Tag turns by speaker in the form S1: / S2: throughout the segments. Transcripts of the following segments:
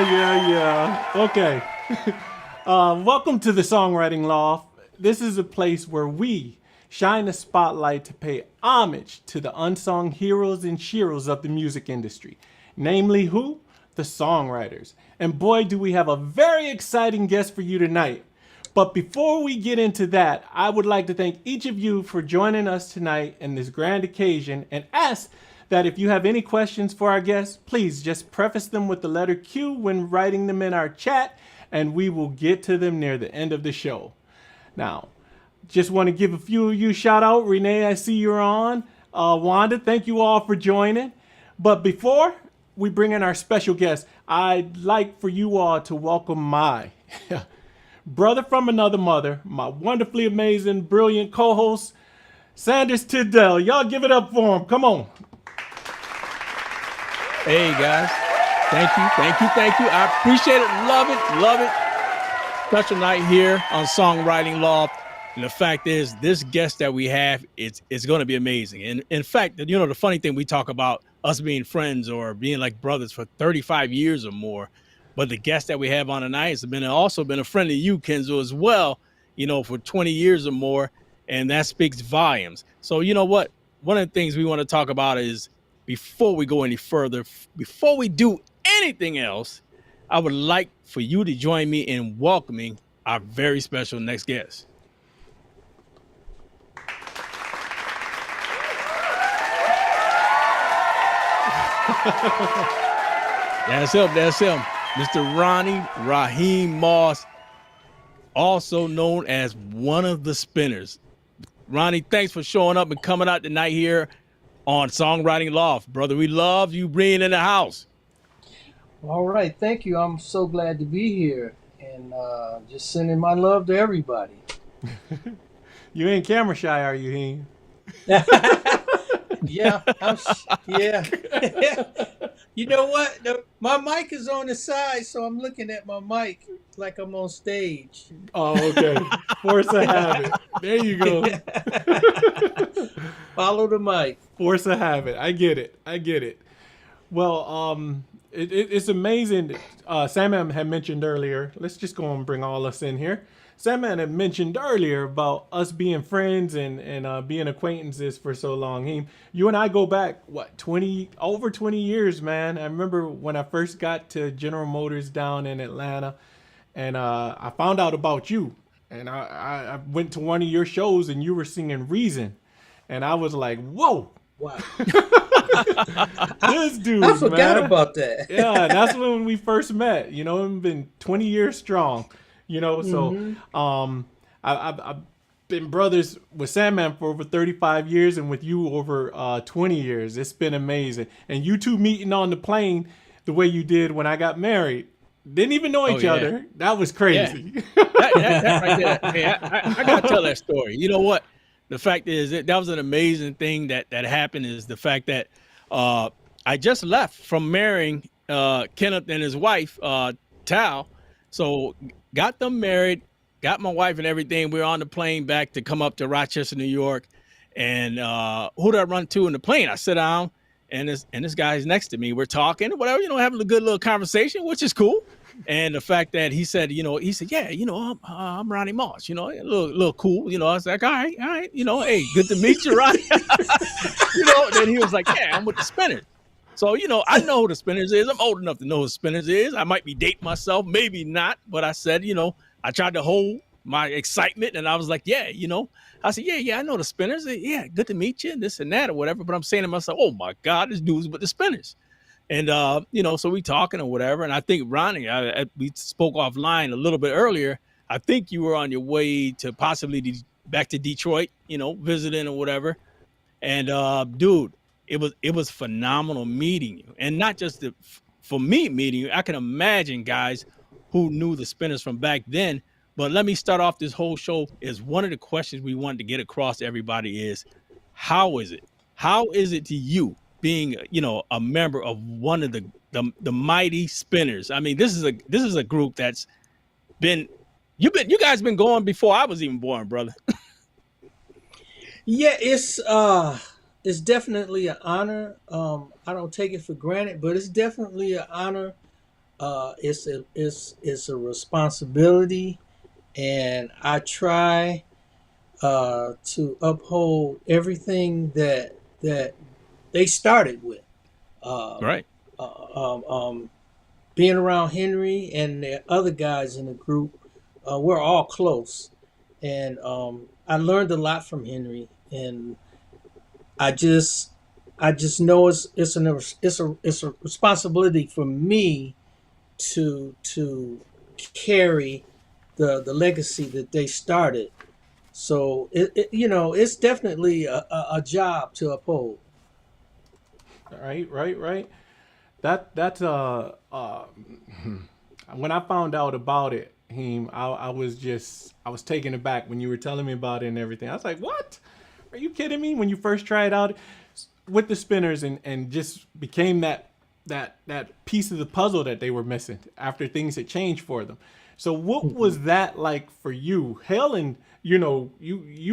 S1: Yeah. Okay. Welcome to the Songwriting Loft. This is a place where we shine a spotlight to pay homage to the unsung heroes and sheroes of the music industry. Namely, who? The songwriters. And boy, do we have a very exciting guest for you tonight. But before we get into that, I would like to thank each of you for joining us tonight in this grand occasion and ask that if you have any questions for our guests, please just preface them with the letter Q when writing them in our chat, and we will get to them near the end of the show. Now, just want to give a few of you shout out. Renee, I see you're on. Wanda, thank you all for joining. But before we bring in our special guest, I'd like for you all to welcome my brother from another mother, my wonderfully amazing, brilliant co-host, Sanders Tisdale. Y'all give it up for him. Come on.
S2: Hey guys, thank you. I appreciate it, love it. Special night here on Songwriting Loft. And the fact is, this guest that we have, it's going to be amazing. And in fact, the funny thing, we talk about us being friends or being like brothers for 35 years or more. But the guest that we have on tonight has also been a friend of you, Kenzo, as well, for 20 years or more. And that speaks volumes. So you know what? One of the things we want to talk about is, before we go any further, before we do anything else, I would like for you to join me in welcoming our very special next guest. That's him. Mr. Ronnie Raheem Moss, also known as one of the Spinners. Ronnie, thanks for showing up and coming out tonight here on Songwriting Loft. Brother, we love you being in the house.
S3: All right, thank you. I'm so glad to be here, and just sending my love to everybody.
S1: You ain't camera shy, are you, Heen?
S3: Yeah. You know what? My mic is on the side, so I'm looking at my mic like I'm on stage.
S1: Oh, okay. Force of habit. There you go.
S3: Follow the mic.
S1: Force of habit. I get it. Well, it's amazing. Sam had mentioned earlier. Let's just go and bring all us in here. Sam had mentioned earlier about us being friends and being acquaintances for so long. You and I go back, over 20 years, man. I remember when I first got to General Motors down in Atlanta, and I found out about you. And I went to one of your shows, and you were singing Reason. And I was like, whoa.
S3: Wow.
S1: This dude,
S3: I forgot about that.
S1: Yeah, that's when we first met. It's been 20 years strong. So I've been brothers with Sandman for over 35 years and with you over 20 years. It's been amazing. And you two meeting on the plane the way you did when I got married. Didn't even know each other. That was crazy.
S2: Yeah. that right there. Hey, I got to tell that story. You know what? The fact is that was an amazing thing that happened, is the fact that I just left from marrying Kenneth and his wife, Tal. So got them married, got my wife and everything. We were on the plane back to come up to Rochester, New York. And who did I run to in the plane? I sit down, and this guy's next to me. We're talking, whatever, having a good little conversation, which is cool. And the fact that he said, yeah, I'm Ronnie Moss, a little cool, I was like, all right, hey, good to meet you, Ronnie. Then he was like, yeah, I'm with the Spinners. So, I know who the Spinners is. I'm old enough to know who the Spinners is. I might be dating myself, maybe not, but I said, I tried to hold my excitement, and I was like, yeah, I said, yeah, I know the Spinners. Yeah, good to meet you, and this and that or whatever. But I'm saying to myself, oh my God, this dude's with the Spinners. And, so we talking or whatever. And I think Ronnie, we spoke offline a little bit earlier. I think you were on your way to possibly back to Detroit, visiting or whatever. And, dude, it was phenomenal meeting you. And not just for me meeting you. I can imagine guys who knew the Spinners from back then. But let me start off this whole show is one of the questions we wanted to get across to everybody is, how is it? How is it to you being, a member of one of the mighty Spinners? I mean, this is a group that's you guys been going before I was even born, brother.
S3: Yeah, it's definitely an honor. I don't take it for granted, but it's definitely an honor. It's a responsibility, and I try to uphold everything that they started with. Um,
S2: Right.
S3: uh, um, um, Being around Henry and the other guys in the group, we're all close, and I learned a lot from Henry, and I just I just know it's a responsibility for me to carry the legacy that they started. So it's definitely a job to uphold.
S1: Right. That's when I found out about it, I was taken aback when you were telling me about it and everything. I was like, "What? Are you kidding me?" When you first tried out with the spinners and just became that piece of the puzzle that they were missing after things had changed for them. So what was that like for you? Hailing, you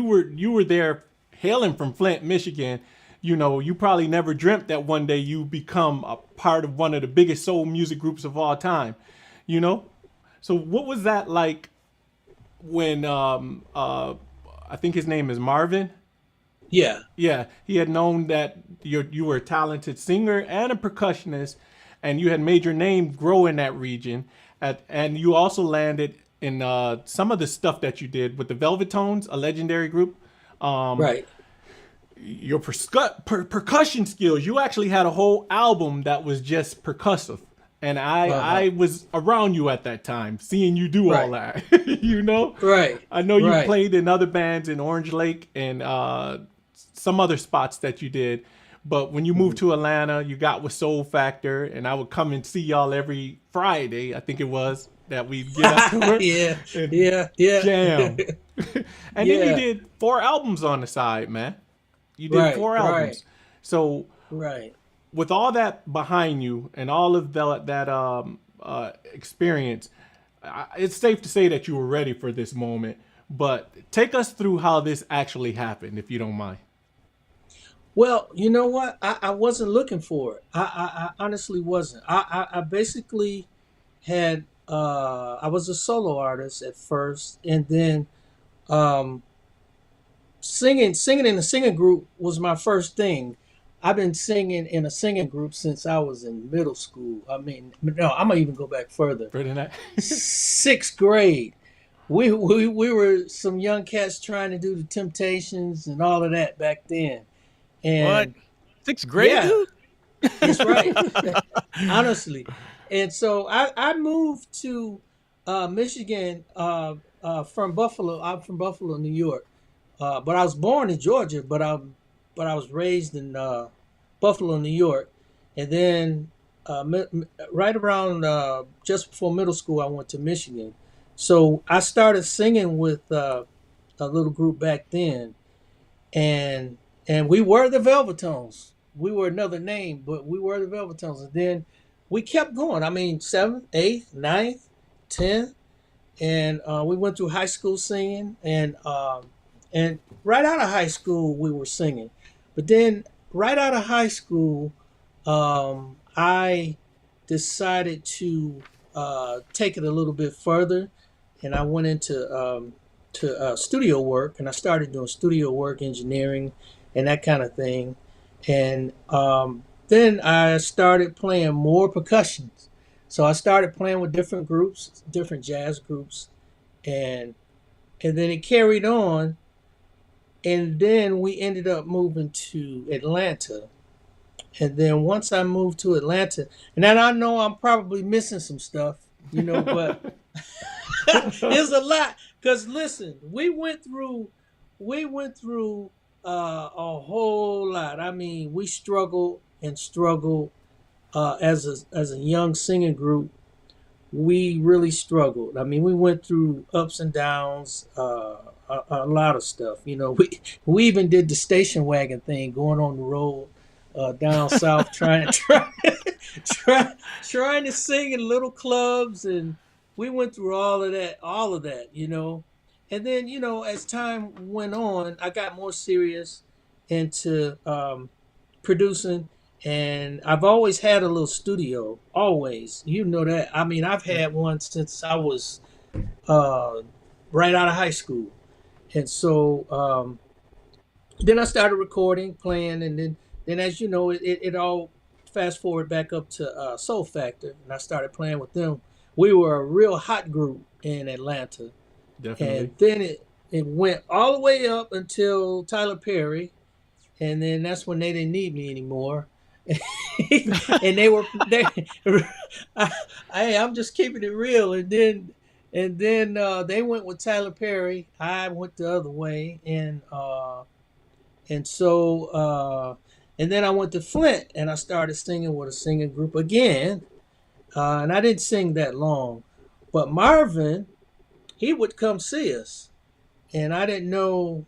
S1: were there hailing from Flint, Michigan. You probably never dreamt that one day you become a part of one of the biggest soul music groups of all time. You know? So what was that like when I think his name is Marvin?
S3: Yeah,
S1: Yeah, he had known that you were a talented singer and a percussionist, and you had made your name grow in that region. And you also landed in some of the stuff that you did with the Velvetones, a legendary group.
S3: right.
S1: Your percussion skills. You actually had a whole album that was just percussive, and
S3: Uh-huh.
S1: I was around you at that time, seeing you do all
S3: Right.
S1: that. you know,
S3: Right.
S1: I know you
S3: Right.
S1: played in other bands in Orange Lake and some other spots that you did. But when you moved
S3: Mhm.
S1: to Atlanta, you got with Soul Factor, and I would come and see y'all every Friday. I think it was that we'd get up to
S3: Yeah.
S1: and
S3: Yeah. Yeah.
S1: jam. And then you
S3: Yeah.
S1: did 4 albums on the side, man. You did
S3: Right.
S1: 4 albums.
S3: Right.
S1: So
S3: Right.
S1: with all that behind you and all of that experience, it's safe to say that you were ready for this moment. But take us through how this actually happened, if you don't mind.
S3: Well, you know what? I wasn't looking for it. I honestly wasn't. I basically had I was a solo artist at first, and then um, singing in a singing group was my first thing. I've been singing in a singing group since I was in middle school. I mean, no, I'm gonna even go back further.
S1: Further than that.
S3: Sixth grade. We were some young cats trying to do the Temptations and all of that back then.
S2: What?
S3: And
S2: Sixth grade,
S3: yeah,
S2: dude?
S3: that's right. Honestly. And so I moved to Michigan from Buffalo. I'm from Buffalo, New York. But I was born in Georgia, but I was raised in Buffalo, New York. And then right around just before middle school, I went to Michigan. So I started singing with a little group back then, and we were the Velvetones. We were another name, but we were the Velvetones. And then we kept going. I mean, seventh, eighth, ninth, 10th, and we went through high school singing, and right out of high school we were singing. But then right out of high school, I decided to take it a little bit further, and I went into studio work, and I started doing studio work, engineering, and that kind of thing. And then I started playing more percussions. So I started playing with different groups, different jazz groups, and then it carried on. And then we ended up moving to Atlanta. And then once I moved to Atlanta, and then I know I'm probably missing some stuff, but it's a lot. Cause listen, we went through a whole lot. I mean, we struggled and struggled as a young singing group. We really struggled. I mean, we went through ups and downs, a lot of stuff. We even did the station wagon thing, going on the road down south, try, trying to sing in little clubs, and we went through all of that. And then as time went on, I got more serious into producing, and I've always had a little studio. Always, you know that. I mean, I've had one since I was uh, right out of high school, and so then I started recording, playing, and then as you know, it all fast forward back up to Soul Factor, and I started playing with them. We were a real hot group in Atlanta,
S1: Definitely.
S3: and then it went all the way up until Tyler Perry, and then that's when they didn't need me anymore. And I'm just keeping it real. And then they went with Tyler Perry. I went the other way, and so and then I went to Flint and I started singing with a singing group again. And I didn't sing that long, but Marvin, he would come see us, and I didn't know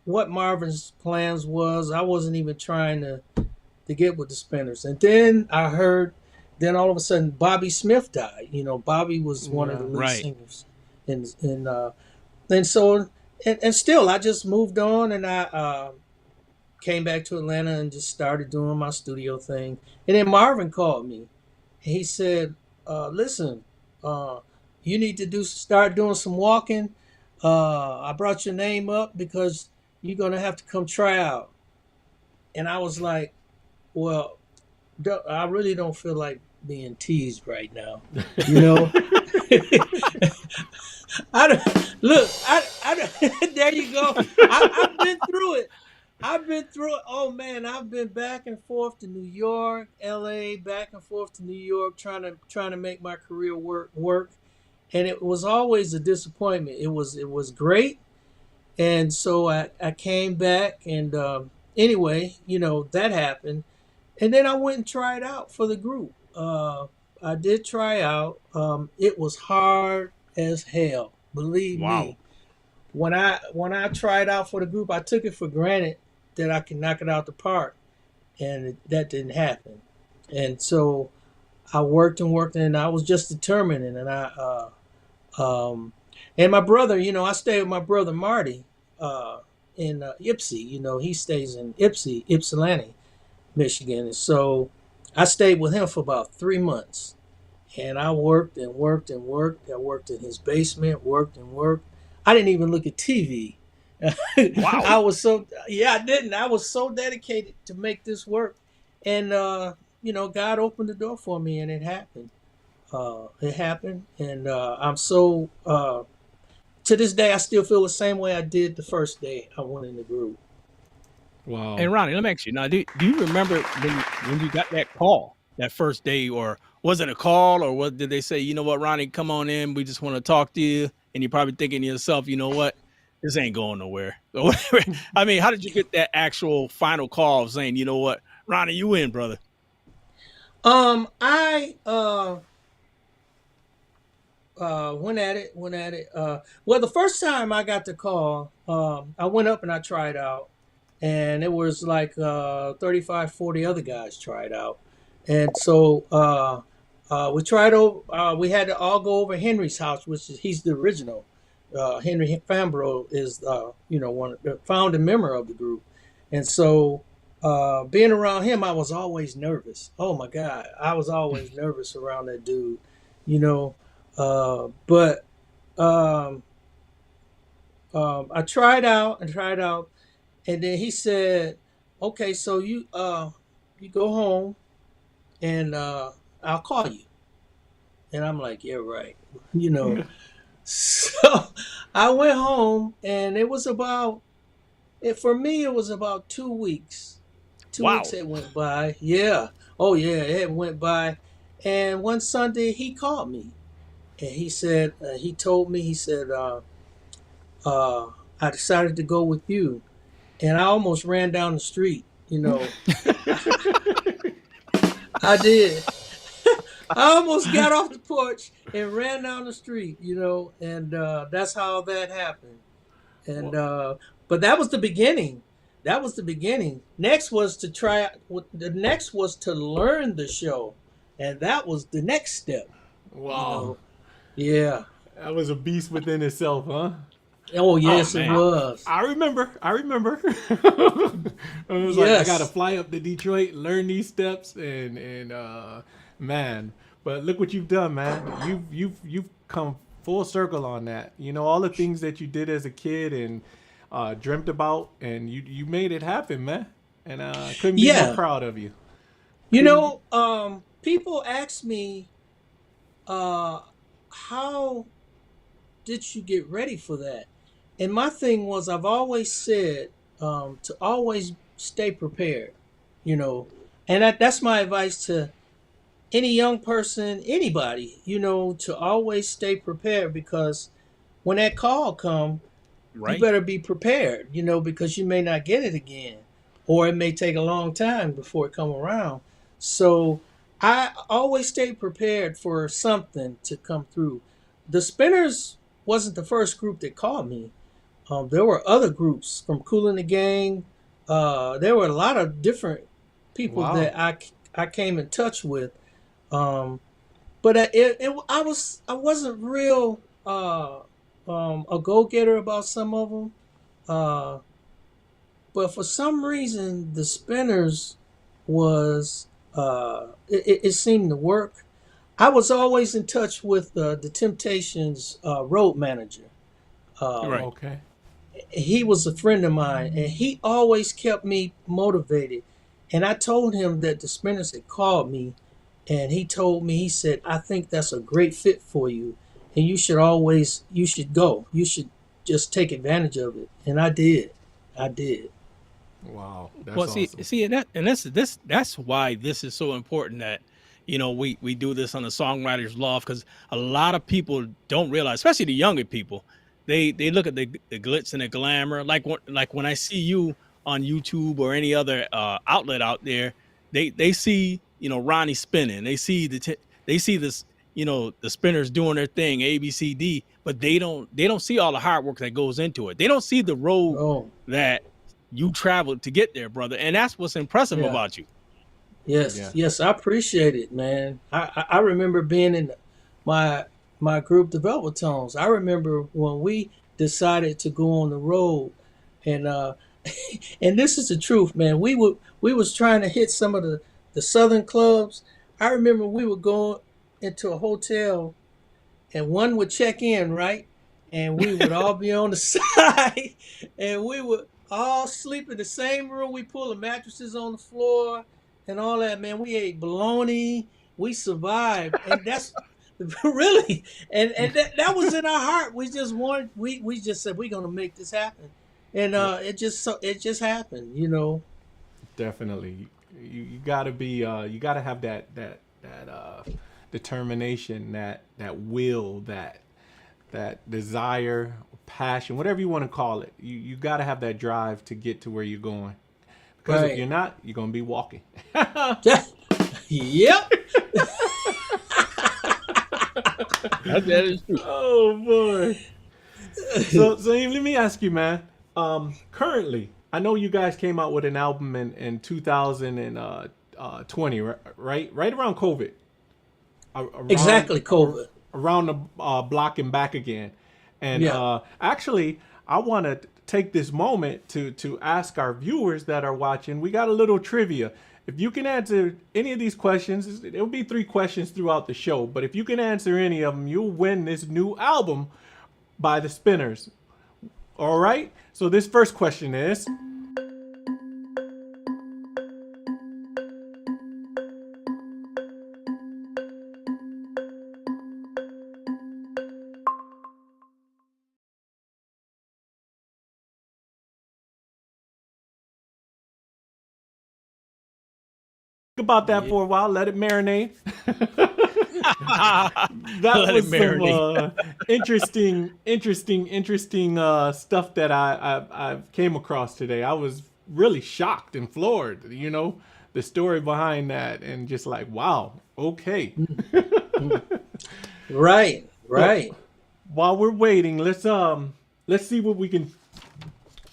S3: what Marvin's plans was. I wasn't even trying to get with the Spinners. And then I heard, then all of a sudden Bobby Smith died. You know, Bobby was one of the lead
S2: Right.
S3: singers, and so and still I just moved on, and I came back to Atlanta and just started doing my studio thing. And then Marvin called me. He said, "Listen, you need to start doing some walking. I brought your name up because you're gonna have to come try out." And I was like, "Well, I really don't feel like being teased right now, you know." I don't, look, there you go. I've been through it. I've been through it. Oh man, I've been back and forth to New York, LA, back and forth to New York, trying to make my career work. And it was always a disappointment. It was great. And so I came back, and anyway, you know, that happened. And then I went and tried out for the group. I did try out. It was hard as hell, believe
S2: Wow.
S3: me. When I tried out for the group, I took it for granted that I could knock it out the park, and that didn't happen. And so I worked and worked, and I was just determined. And and my brother, you know, I stayed with my brother Marty in Ypsi. You know, he stays in Ypsilanti, Michigan. And so I stayed with him for about 3 months. And I worked and worked and worked. I worked in his basement, worked and worked. I didn't even look at TV.
S2: Wow.
S3: I didn't. I was so dedicated to make this work. And, you know, God opened the door for me, and it happened. And I'm so, to this day, I still feel the same way I did the first day I went in the group.
S1: Wow.
S2: And Ronnie, let me ask you now, do you remember when you got that call that first day, or was it a call, or what did they say, you know what, Ronnie, come on in, we just want to talk to you, and you're probably thinking to yourself, you know what, this ain't going nowhere. I mean, how did you get that actual final call saying, you know what, Ronnie, you in, brother?
S3: I went at it. Well, the first time I got the call, I went up and I tried out, and it was like 35, 40 other guys tried out. And so we tried over, we had to all go over Henry's house, which is, he's the original. Henry Fambro is, you know, one of the founding member of the group. And so being around him, I was always nervous. Oh my God, I was always nervous around that dude, you know. But I tried out, and then he said, "Okay, so you go home, and I'll call you." And I'm like, "Yeah, right," you know. So I went home, and it was about for me. It was about 2 weeks. Two
S2: Wow.
S3: weeks had went by. Yeah. Oh yeah, it had went by. And one Sunday he called me, and he said, he told me, he said, I decided to go with you. And I almost ran down the street, you know. I did. I almost got off the porch and ran down the street, you know, and that's how that happened. And but that was the beginning. That was the beginning. Next was to try. The next was to learn the show, and that was the next step.
S1: Wow.
S3: You know? Yeah.
S1: That was a beast within itself, huh?
S3: Oh yes, it
S2: man.
S3: was.
S1: I remember. I was like, I
S3: Yes.
S1: gotta fly up to Detroit, learn these steps, and man. But look what you've done, man. You've come full circle on that. You know all the things that you did as a kid and dreamt about, and you made it happen, man. And couldn't be more
S3: Yeah.
S1: proud of you.
S3: You
S1: Couldn't.
S3: know, people ask me, uh, how did you get ready for that? And my thing was, I've always said, to always stay prepared, you know, and that's my advice to any young person, anybody, to always stay prepared, because when that call come, you
S2: Right.
S3: better be prepared, because you may not get it again, or it may take a long time before it come around. So I always stay prepared for something to come through. The Spinners wasn't the first group that called me. There were other groups from Kool and the Gang. There were a lot of different people
S1: Wow.
S3: that I came in touch with. Um, but I wasn't real a go getter about some of them. Uh, but for some reason, the Spinners was it seemed to work. I was always in touch with the Temptations road manager.
S2: Right.
S1: Okay.
S3: He was a friend of mine, and he always kept me motivated. And I told him that the Spinners had called me, and he told me, he said, I think that's a great fit for you, and you should go. You should just take advantage of it. And I did. I did.
S1: Wow. That's
S2: Well, see,
S1: awesome.
S2: see, and that's why this is so important that we do this on the Songwriters Loft, because a lot of people don't realize, especially the younger people, they look at the glitz and the glamour. Like when I see you on YouTube or any other outlet out there, they see Ronnie spinning, they see this the spinners doing their thing, ABCD, but they don't see all the hard work that goes into it. They don't see the road
S3: Oh,
S2: that you traveled to get there, brother. And that's what's impressive
S3: yeah.
S2: about you.
S3: Yes.
S1: Yeah.
S3: Yes. I appreciate it, man. I remember being in my my group, the Velvet Tones. I remember when we decided to go on the road, and and this is the truth, man. We was trying to hit some of the southern clubs. I remember we would go into a hotel, and one would check in, right? And we would all be on the side, and we would all sleep in the same room. We pull the mattresses on the floor and all that, man. We ate bologna. We survived, and that's really, and that was in our heart. We just wanted, we just said we're gonna make this happen, and it just happened,
S1: Definitely. You gotta be you gotta have that determination, that will, that desire, passion, whatever you want to call it. You gotta have that drive to get to where you're going. Because if you're
S3: Right.
S1: not, you're gonna be walking.
S3: Yep.
S2: That is true.
S1: Oh boy. So let me ask you, man. Currently, I know you guys came out with an album in 2020, right around COVID, around
S3: Exactly, COVID.
S1: around the block and back again. And
S3: Yeah.
S1: actually, I want to take this moment to ask our viewers that are watching. We got a little trivia. If you can answer any of these questions, it'll be 3 questions throughout the show. But if you can answer any of them, you'll win this new album by the Spinners. All right. So this first question is, think about that for a while. Let it marinate. That
S2: Let it
S1: was some
S2: marinate.
S1: interesting stuff that I came across today. I was really shocked and floored. The story behind that, and just like, wow, okay.
S3: Right. Right.
S1: While we're waiting, let's see what we can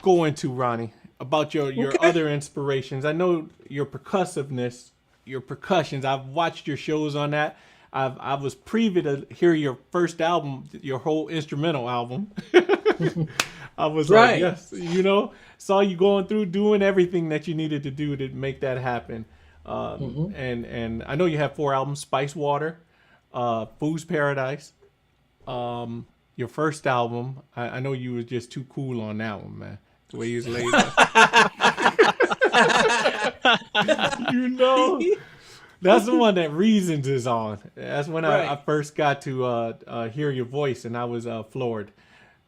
S1: go into, Ronnie, about your
S3: Okay.
S1: other inspirations. I know your percussiveness, your percussions. I've watched your shows on that. I was privy to hear your first album, your whole instrumental album. I was like,
S3: Right.
S1: yes, you know, saw you going through doing everything that you needed to do to make that happen. And I know you have 4 albums: Spice Water, Food's Paradise. Your first album, I know you was just too cool on that one, man. The way you was laid up. You know, that's the one that Reasons is on. That's when I
S3: Right.
S1: first got to hear your voice, and I was floored.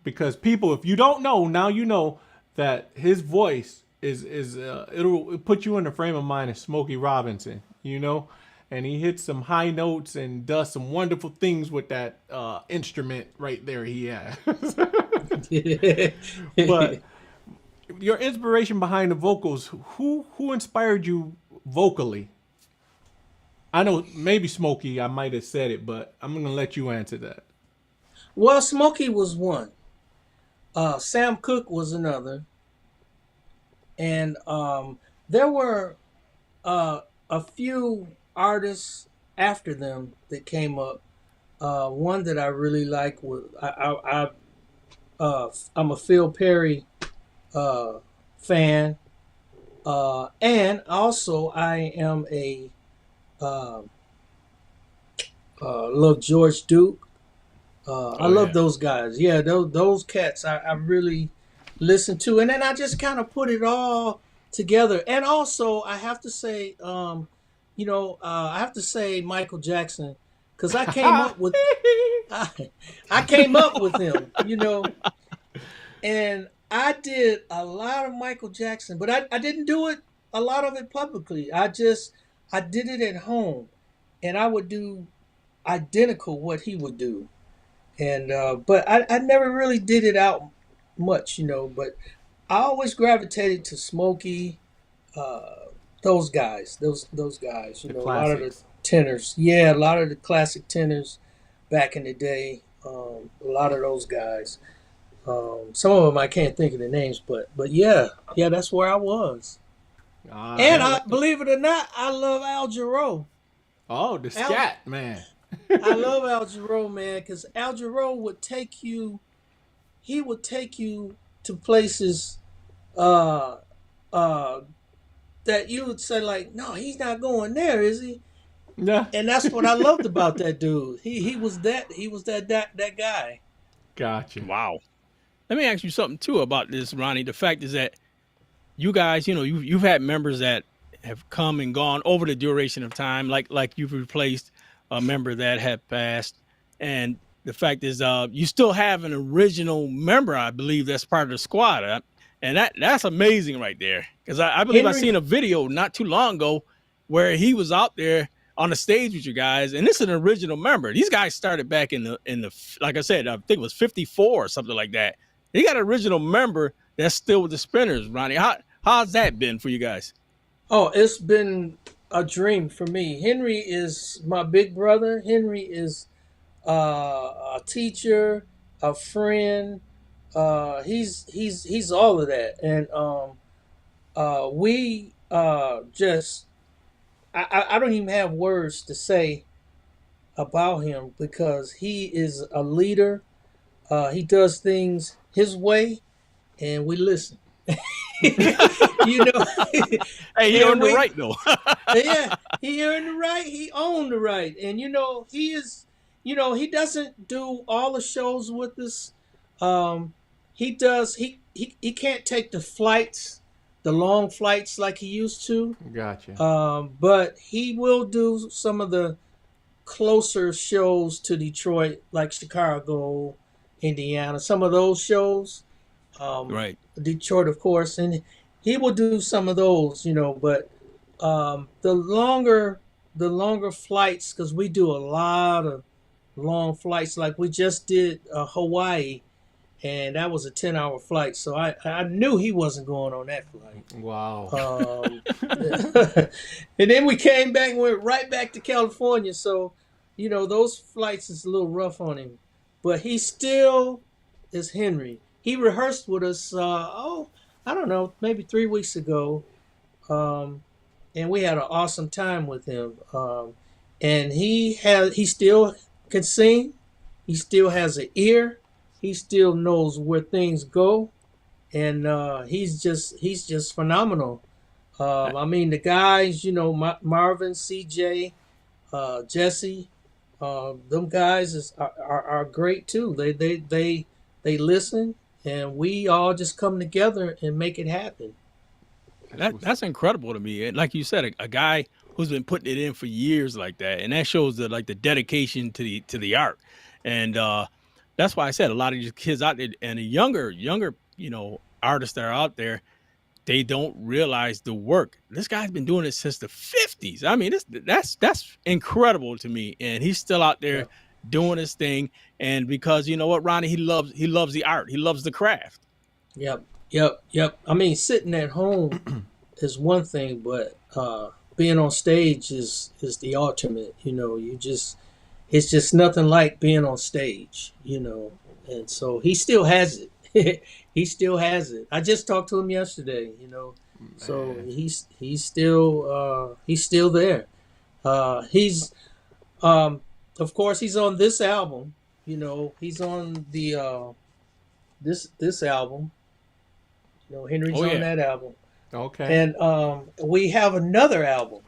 S1: Because people, if you don't know, now you know that his voice is it'll put you in the frame of mind of Smokey Robinson, you know, and he hits some high notes and does some wonderful things with that instrument right there he has. But your inspiration behind the vocals, who inspired you vocally? I know maybe Smokey, I might have said it, but I'm gonna let you answer that.
S3: Well, Smokey was one. Sam Cooke was another, and there were a few artists after them that came up. One that I really like was I'm a Phil Perry fan, and also I am a love George Duke. I love
S2: yeah.
S3: those guys. Yeah, those cats I really listen to, and then I just kind of put it all together. And also, I have to say, I have to say Michael Jackson, because I came up with him, and I did a lot of Michael Jackson, but I didn't do it a lot of it publicly. I did it at home, and I would do identical what he would do. And but I never really did it out much, but I always gravitated to Smokey, those guys, those guys,
S1: The
S3: a lot of the
S1: classics.
S3: tenors. Yeah, a lot of the classic tenors back in the day. A lot of those guys. Some of them I can't think of the names, but yeah, that's where I was. And
S1: Yeah.
S3: I believe it or not, I love Al Jarreau.
S1: Oh, the
S3: Al,
S1: scat man.
S3: I love Al Jarreau, man, because Al Jarreau would take you to places uh uh that you would say like, no, he's not going there, is he?
S1: Yeah.
S3: And that's what I loved about that dude. He was that guy.
S1: Gotcha.
S2: Wow. Let me ask you something too about this, Ronnie. The fact is that you guys, you've had members that have come and gone over the duration of time, like you've replaced a member that had passed, and the fact is, you still have an original member, I believe, that's part of the squad, and that's amazing right there. Because I believe I
S3: Henry.
S2: seen a video not too long ago where he was out there on the stage with you guys, and this is an original member. These guys started back in the like I said, I think it was 54 or something like that. They got an original member that's still with the Spinners, Ronnie. How's that been for you guys?
S3: Oh, it's been a dream for me. Henry is my big brother. Henry is a teacher, a friend. He's all of that, and we just I don't even have words to say about him because he is a leader. He does things his way, and we listen. you know,
S2: Hey, he
S3: and
S2: earned the right though.
S3: yeah, he earned the right. He owned the right, and he is. He doesn't do all the shows with us. He does. He can't take the flights, the long flights like he used to.
S1: Gotcha.
S3: But he will do some of the closer shows to Detroit, like Chicago, Indiana. Some of those shows.
S2: Right.
S3: Detroit, of course, and he will do some of those, but the longer flights, because we do a lot of long flights. Like we just did Hawaii, and that was a 10-hour flight, so I knew he wasn't going on that flight.
S1: Wow.
S3: And then we came back and went right back to California, so those flights is a little rough on him, but he still is Henry. He rehearsed with us, I don't know, maybe 3 weeks ago. And we had an awesome time with him. and he still can sing. He still has an ear. He still knows where things go, and he's just phenomenal. I mean, the guys, Marvin, CJ, Jesse, them guys are great too. They listen, and we all just come together and make it happen.
S2: That's incredible to me. And like you said, a guy who's been putting it in for years like that, and that shows the dedication to the art. And that's why I said a lot of these kids out there and the younger artists that are out there, they don't realize the work. This guy's been doing it since the 50s. I mean, that's incredible to me. And he's still out there doing his thing. And because you know what, Ronnie, he loves the art. He loves the craft.
S3: Yep. I mean, sitting at home is one thing, but being on stage is the ultimate. It's just nothing like being on stage. And so he still has it. He still has it. I just talked to him yesterday. So he's still there. He's of course he's on this album. He's on the this album. Henry's on that album.
S1: Okay.
S3: And we have another album.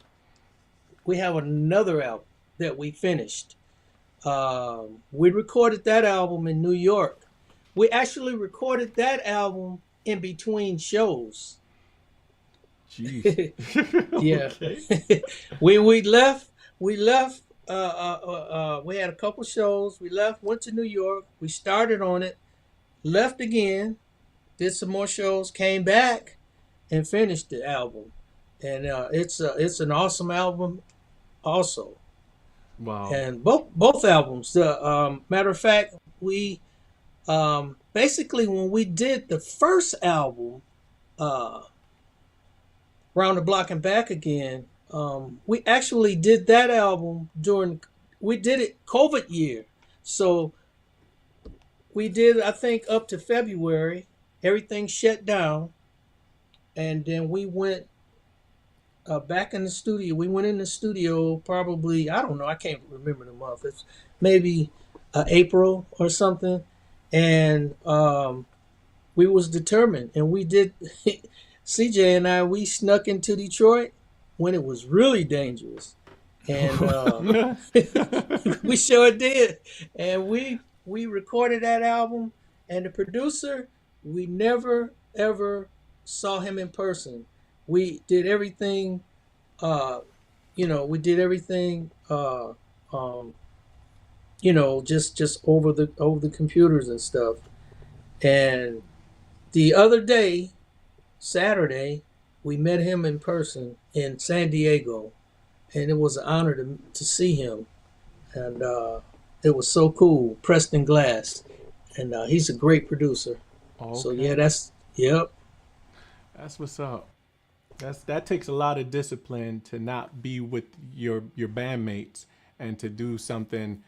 S3: That we finished. We recorded that album in New York. We actually recorded that album in between shows.
S1: Jeez.
S3: Yeah. we left. We had a couple shows. We left, went to New York. We started on it, left again, did some more shows, came back, and finished the album. And it's an awesome album, also.
S1: Wow.
S3: And both albums. Matter of fact, we basically when we did the first album, Round the Block and Back Again, we actually did that album we did it COVID year. So we did, I think, up to February. Everything shut down, and then we went back in the studio. We went in the studio probably, I don't know, I can't remember the month. It's maybe April or something, and we was determined, and we did. CJ and I, we snuck into Detroit when it was really dangerous, and we sure did. And we recorded that album, and the producer, we never ever saw him in person. We did everything, we did everything, just over the computers and stuff. And the other day, Saturday, we met him in person in San Diego, and it was an honor to see him. And it was so cool. Preston Glass, and he's a great producer.
S1: Okay.
S3: So yeah, that's
S1: what's up. That takes a lot of discipline to not be with your bandmates and to do something.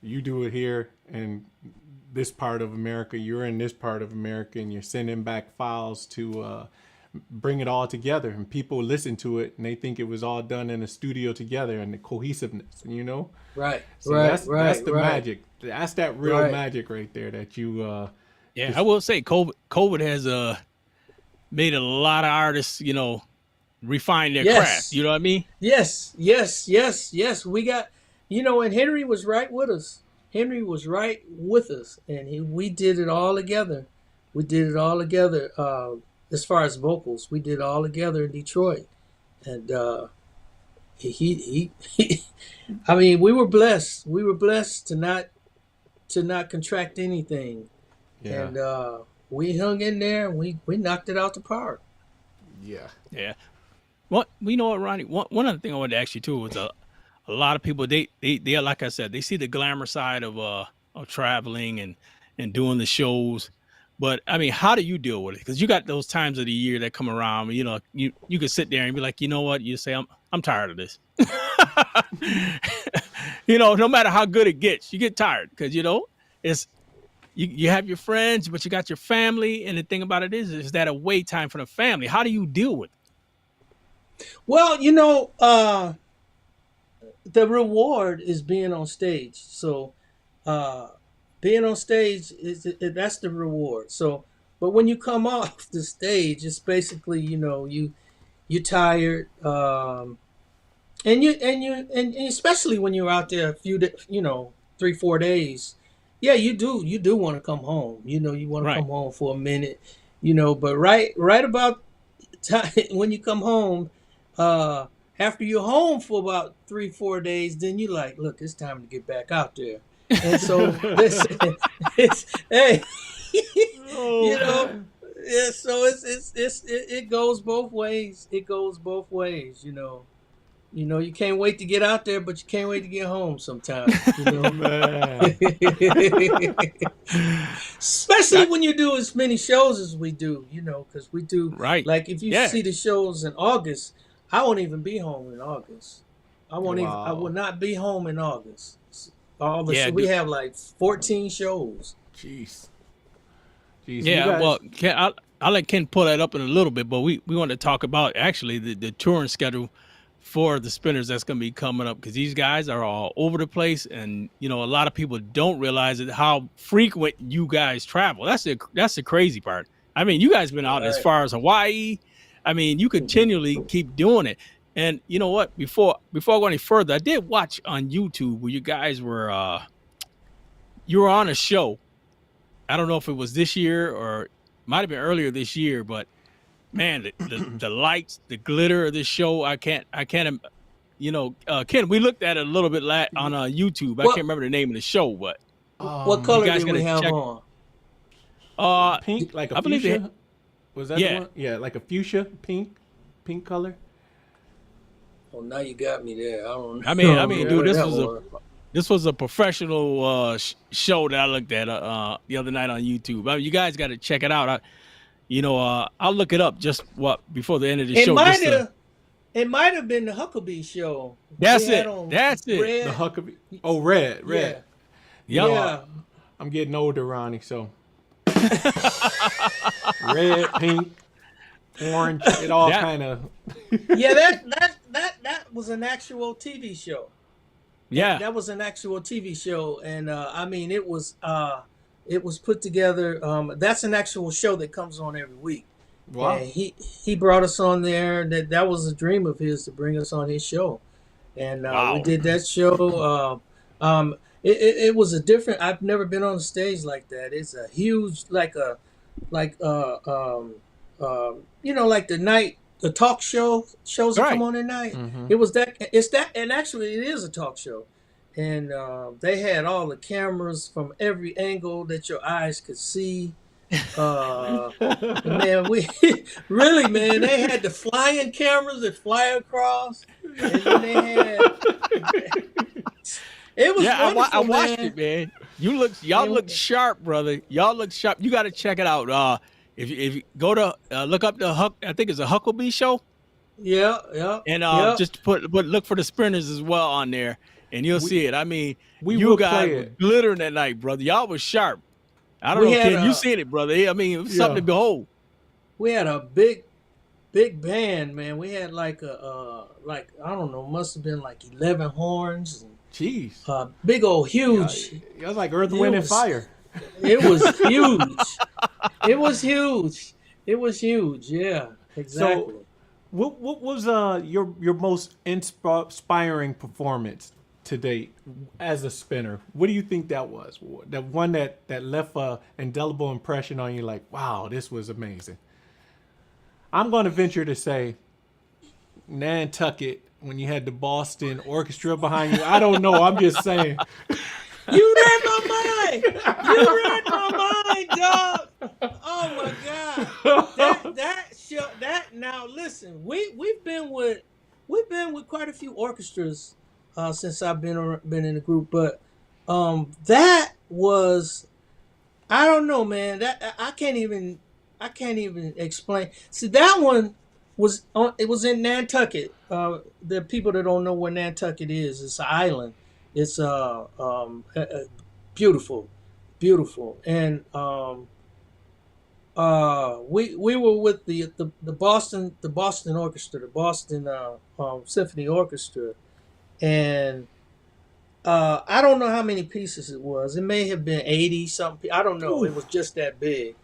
S1: You do it here in this part of America, you're in this part of America, and you're sending back files to bring it all together, and people listen to it and they think it was all done in a studio together, and the cohesiveness,
S3: Right.
S1: So that's the magic. That's that real magic right there that you
S2: I will say COVID has made a lot of artists, refine their craft. You know what I mean?
S3: Yes. We got, and Henry was right with us. And we did it all together. As far as vocals, we did it all together in Detroit. And he I mean, we were blessed. We were blessed to not contract anything. Yeah. And we hung in there, and we knocked it out the park.
S2: Yeah. Well, you know what, Ronnie? One other thing I wanted to ask you too was a lot of people they like I said, they see the glamour side of traveling and doing the shows. But I mean, how do you deal with it? Because you got those times of the year that come around. You could sit there and be like, you know what? You say, I'm tired of this. No matter how good it gets, you get tired because it's you have your friends, but you got your family. And the thing about it is that away time for the family. How do you deal with it?
S3: Well, the reward is being on stage. So uh, being on stage that's the reward. So, but when you come off the stage, it's basically you're tired, and especially when you're out there a few 3-4 days. Yeah, you do want to come home. You want to
S2: Right.
S3: come home for a minute. But right about time when you come home, uh, after you're home for about 3-4 days, then you like, look, it's time to get back out there. And so listen, it's hey, you know,
S1: Oh,
S3: yeah. So it goes both ways. It goes both ways. You can't wait to get out there, but you can't wait to get home sometimes.
S1: man.
S3: Especially
S2: That-
S3: when you do as many shows as we do, because we do,
S2: right.
S3: like, if you
S2: Yeah.
S3: see the shows in August, I won't even be home in August. I will
S1: Wow.
S3: not be home in August.
S2: Yeah.
S3: We have like 14 shows.
S1: Jeez. Jeez. You
S2: Yeah.
S1: guys.
S2: Well, I'll let Ken pull that up in a little bit, but we want to talk about actually the touring schedule for the Spinners that's going to be coming up, because these guys are all over the place, and a lot of people don't realize how frequent you guys travel. That's the crazy part. I mean, you guys been out as
S3: Right.
S2: far as Hawaii. I mean, you continually keep doing it. And you know what? Before I go any further, I did watch on YouTube where you guys were on a show. I don't know if it was this year or might have been earlier this year, but man, the lights, the glitter of this show, I can't, Ken, we looked at it a little bit on YouTube. I
S3: What
S2: can't remember the name of the show, but
S3: what
S2: you
S3: color
S2: guys
S3: did we
S2: gotta
S3: have
S2: check.
S3: on?
S1: Pink, like a
S2: I believe
S1: fuchsia. Was that the
S2: Yeah.
S1: one? Yeah, like a fuchsia, pink color.
S3: Oh, now you got me there. I don't
S2: I mean,
S3: know
S2: dude,
S3: what
S2: this
S3: that
S2: was a professional show that I looked at the other night on YouTube. I mean, you guys got to check it out. I'll look it up just before the end of the
S3: It
S2: show.
S3: might have been the Huckabee show.
S2: That's
S3: They had
S2: it.
S3: on
S2: That's it.
S3: red.
S1: The Huckabee. Oh, red.
S2: Yep.
S3: Yeah.
S1: I'm getting older, Ronnie. So red, pink, orange. It all
S2: That-
S1: kind of.
S3: Yeah, that was an actual TV show.
S2: Yeah.
S3: That was an actual TV show, and I mean, it was put together. That's an actual show that comes on every week.
S1: Wow.
S3: And he brought us on there. That was a dream of his to bring us on his show, and
S2: Wow.
S3: we did that show. It was a different. I've never been on a stage like that. It's a huge, like like the talk shows that
S2: Right.
S3: come on at night.
S1: Mhm.
S3: It's that, and actually it is a talk show, and they had all the cameras from every angle that your eyes could see. Man, we really, man, they had the flying cameras that fly across, and then they had. It was
S2: Yeah,
S3: wonderful,
S2: I watched
S3: man.
S2: it, man. Y'all look sharp, brother. Y'all look sharp. You got to check it out. If you go to look up the I think it's a Huckabee show,
S3: Yeah.
S2: and just look for the Sprinters as well on there, and you'll see it. I mean,
S1: we
S2: you
S1: will
S2: guys
S1: play
S2: were
S1: it.
S2: glittering that night, brother. Y'all was sharp. I don't
S3: We
S2: know,
S3: had
S2: Ken. You seen it, brother? I mean, it was something to behold.
S3: We had a big band, man. We had like I don't know, must have been like 11 horns and
S1: Jeez.
S3: big old huge.
S1: It was like Earth, Wind, and
S3: was-
S1: Fire.
S3: It was huge. It was huge. It was huge. Yeah, exactly.
S1: What was your most inspiring performance to date as a spinner? What do you think that was? That one that left a indelible impression on you, like, wow, this was amazing. I'm going to venture to say Nantucket, when you had the Boston Orchestra behind you. I don't know. I'm just saying.
S3: You read my mind. You read my mind, dog. Oh my God. That show. That now listen. We've been with quite a few orchestras since I've been in the group, but that was, I don't know, man. That I can't even explain. See, that one was it was in Nantucket. The people that don't know where Nantucket is, it's an island. It's beautiful, and we were with the Boston Orchestra, the Boston Symphony Orchestra, and I don't know how many pieces it was. It may have been 80 something. I don't know. It was just that big.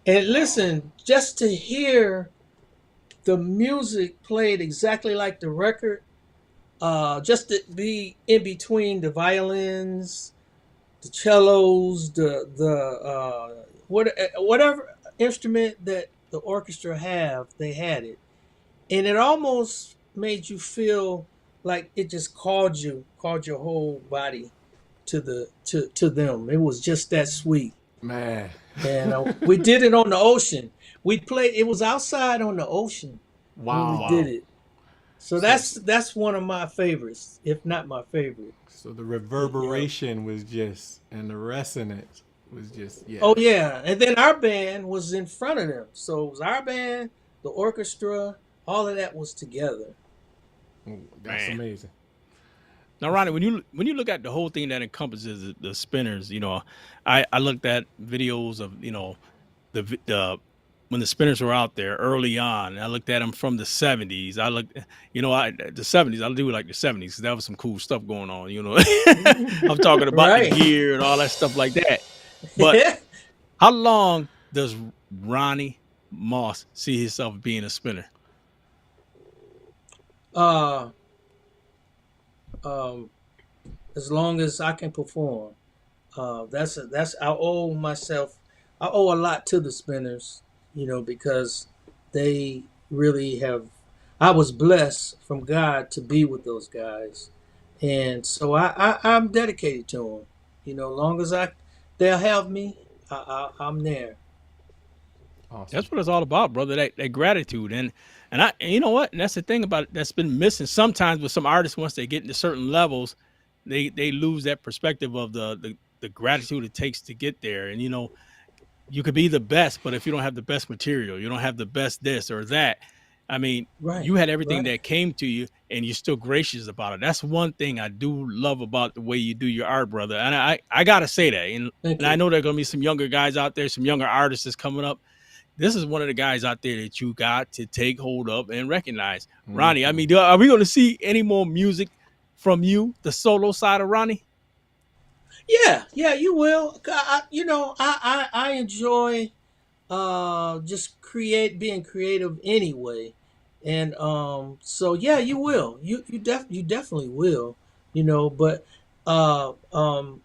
S3: And listen, just to hear the music played exactly like the record, just to be in between the violins, the cellos, whatever instrument that the orchestra have, they had it, and it almost made you feel like it just called your whole body to them. It was just that sweet.
S1: Man.
S3: And we did it on the ocean. We played. It was outside on the ocean when we did
S1: Wow.
S3: it. So that's one of my favorites, if not my favorite.
S1: So the
S3: Yeah.
S1: reverberation was just, and the resonance was just, yeah.
S3: Oh yeah, and then our band was in front of them. So it was our band, the orchestra, all of that was together.
S1: That's
S2: Man.
S1: amazing.
S2: Now, Ronnie, when you look at the whole thing that encompasses the spinners, I looked at videos of the when the spinners were out there early on. I looked at them from the '70s. I looked, the '70s. I do like the '70s because there was some cool stuff going on. I'm talking about the
S3: Right.
S2: gear and all that stuff like that. But how long does Ronnie Moss see himself being a spinner?
S3: uh, um, as long as I can perform. That's I owe myself. I owe a lot to the spinners, because they really have. I was blessed from God to be with those guys, and so I'm dedicated to them. Long as they'll have me, I'm there.
S1: Awesome.
S2: That's what it's all about, brother. That gratitude and you know what? And that's the thing about it that's been missing sometimes with some artists. Once they get into certain levels, they lose that perspective of the gratitude it takes to get there. And you could be the best, but if you don't have the best material, you don't have the best this or that. I mean,
S3: Right,
S2: you had everything
S3: right.
S2: that came to you, and you're still gracious about it. That's one thing I do love about the way you do your art, brother. And I gotta say that.
S3: Thank
S2: And I
S3: you.
S2: know there are gonna be some younger guys out there, some younger artists that's coming up. This is one of the guys out there that you got to take hold of and recognize. Ronnie, I mean, are we going to see any more music from you, the solo side of Ronnie?
S3: Yeah, you will. I enjoy just being creative anyway, and so yeah, you will. You definitely will. But uh um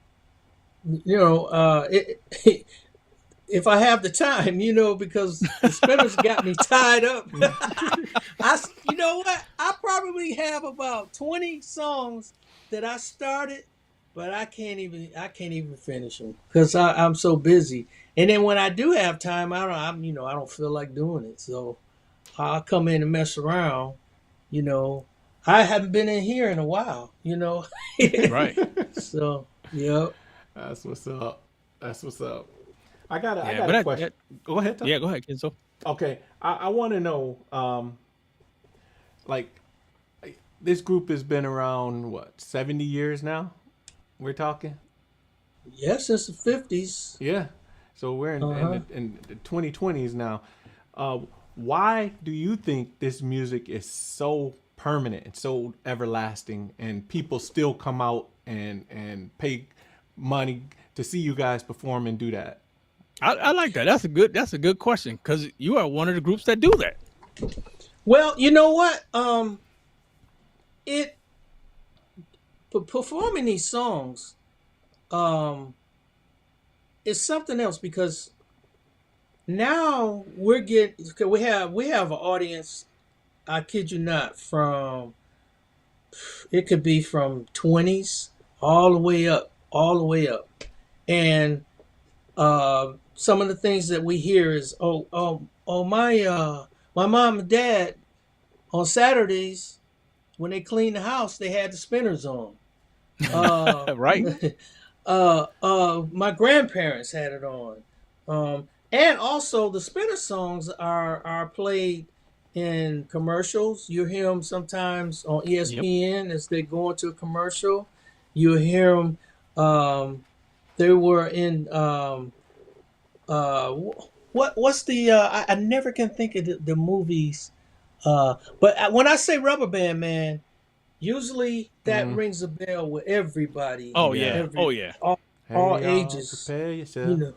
S3: if I have the time, because the spinners got me tied up. You know what? I probably have about 20 songs that I started, but I can't even finish them because I'm so busy. And then when I do have time, I don't feel like doing it. So I'll come in and mess around. You know, I haven't been in here in a while.
S2: Right.
S3: So yeah.
S1: That's what's up. That's what's up. I
S2: Yeah,
S1: got
S2: but
S1: a question. Go ahead, Tom.
S2: yeah, go ahead, Kenzo.
S1: Okay. I want to know, like, this group has been around, what, 70 years now? We're talking?
S3: Yeah, since the 50s.
S1: Yeah. So we're
S3: Uh-huh.
S1: in the 2020s now. Uh, why do you think this music is so permanent and so everlasting, and people still come out and pay money to see you guys perform and do that?
S2: I like that. That's a good question because you are one of the groups that do that.
S3: Well, you know what? It performing these songs um is something else because now we have an audience. I kid you not, from it could be from 20s all the way up, and some of the things that we hear is my mom and dad on Saturdays when they cleaned the house they had the spinners on. Uh,
S2: Right.
S3: my grandparents had it on, and also the spinner songs are played in commercials. You hear them sometimes on
S2: Yep.
S3: ESPN as they go into a commercial. You hear them. They were in what's the I never can think of the movies. But when I say Rubber Band Man, Usually that rings a bell with everybody.
S2: Oh
S1: Yeah.
S2: yeah. Oh yeah.
S3: All,
S1: Hey,
S3: all
S1: y'all,
S3: ages.
S1: prepare
S3: You
S1: yourself.
S3: know,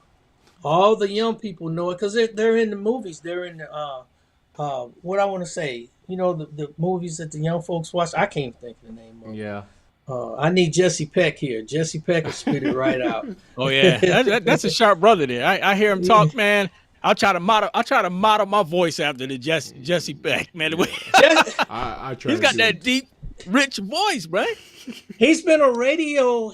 S3: all the young people know it because they're in the movies. They're in the what I want to say. You know, the movies that the young folks watch. I can't think of the name of.
S1: Yeah.
S3: I need Jesse Peck here. Jesse Peck will spit it right out.
S2: Oh yeah. That's a sharp brother there. I hear him talk, man. I'll try to model my voice after the Jesse Beck, man.
S1: I try.
S2: He's got
S1: to.
S2: that deep, rich voice, bro.
S3: He's been a radio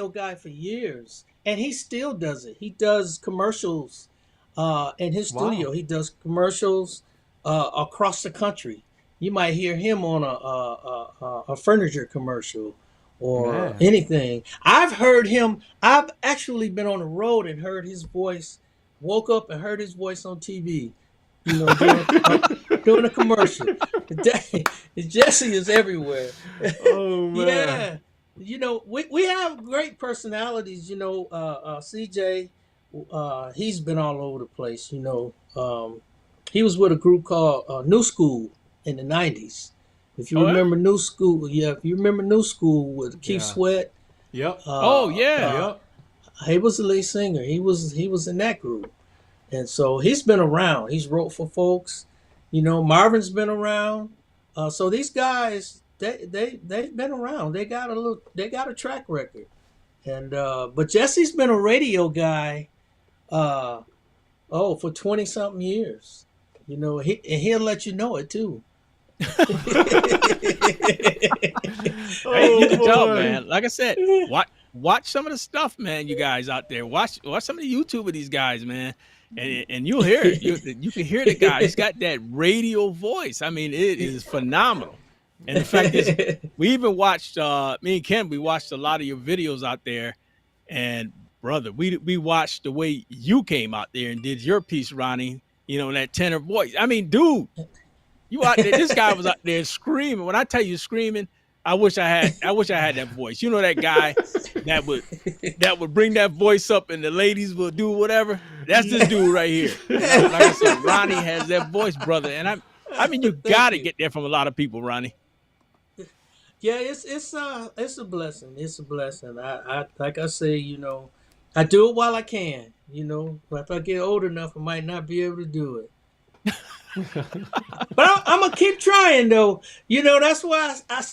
S3: guy for years, and he still does it. He does commercials in his studio.
S1: Wow.
S3: He does commercials across the country. You might hear him on a furniture commercial or
S1: Man.
S3: anything. I've heard him. I've actually been on the road and heard his voice. Woke up and heard his voice on TV. You know, doing a commercial. Jesse is everywhere.
S1: Oh man.
S3: Yeah. You know, we have great personalities. You know, CJ, he's been all over the place. You know, he was with a group called New School in the 90s. If you remember New School, if you remember New School with Keith Sweat.
S1: Yep.
S2: Oh yeah.
S1: Yep.
S3: He was the lead singer. He was in that group. And so he's been around. He's wrote for folks. You know, Marvin's been around. So these guys, they've been around. They got a track record. And but Jesse's been a radio guy for 20 something years. You know, he'll let you know it too.
S2: Hey, you can tell, man. Like I said, watch some of the stuff, man. You guys out there, watch some of the YouTube of these guys, man, and you'll hear it. You can hear the guy. He's got that radio voice. I mean, it is phenomenal. And the fact is, we even watched me and Ken. We watched a lot of your videos out there, and brother, we watched the way you came out there and did your piece, Ronnie. You know, that tenor voice. I mean, dude. You out there? This guy was out there screaming. When I tell you screaming, I wish I had that voice. You know that guy that would bring that voice up and the ladies will do whatever. That's this dude right here. Like I said, Ronnie has that voice, brother. And I mean, you gotta get there from a lot of people, Ronnie.
S3: Yeah, it's a blessing. It's a blessing. I like I say, you know, I do it while I can. You know, but if I get old enough, I might not be able to do it. But I'm gonna keep trying though. You know, that's why I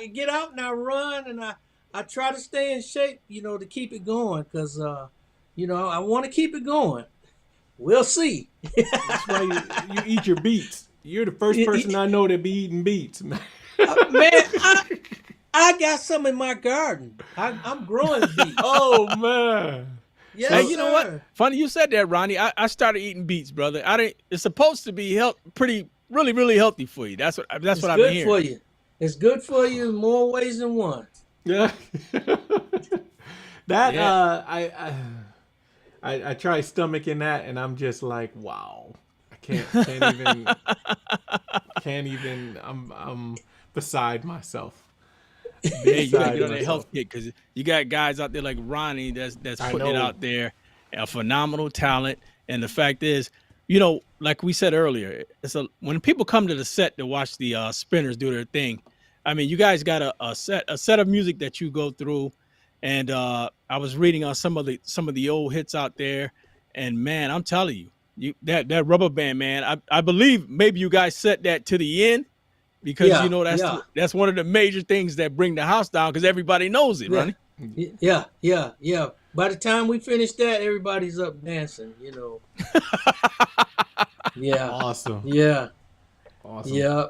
S3: get out and I run and I try to stay in shape, you know, to keep it going because you know, I want to keep it going. We'll see.
S1: That's why you eat your beets. You're the first person I know that be eating beets, man.
S3: Man, I got some in my garden. I'm growing beets.
S1: Oh man.
S3: Yes,
S2: Hey, you
S3: sir.
S2: know what? Funny you said that, Ronnie. I started eating beets, brother. It's supposed to be really healthy for you. That's what I've been hearing.
S3: It's good for you. It's good for you in more ways than one.
S1: Yeah. I try stomaching that and I'm just like, wow. I can't even I'm beside myself.
S2: Hey, you gotta get on that health kick because you got guys out there like Ronnie that's putting it out there, a phenomenal talent. And the fact is, you know, like we said earlier, when people come to the set to watch the spinners do their thing, I mean, you guys got a set of music that you go through, and I was reading on some of the old hits out there, and man, I'm telling you, that rubber band, man, I believe maybe you guys set that to the end. Because you know that's one of the major things that bring the house down because everybody knows it, Ronnie.
S3: Yeah. By the time we finish that, everybody's up dancing, you know. Yeah.
S1: Awesome.
S3: Yeah.
S1: Awesome.
S3: Yeah.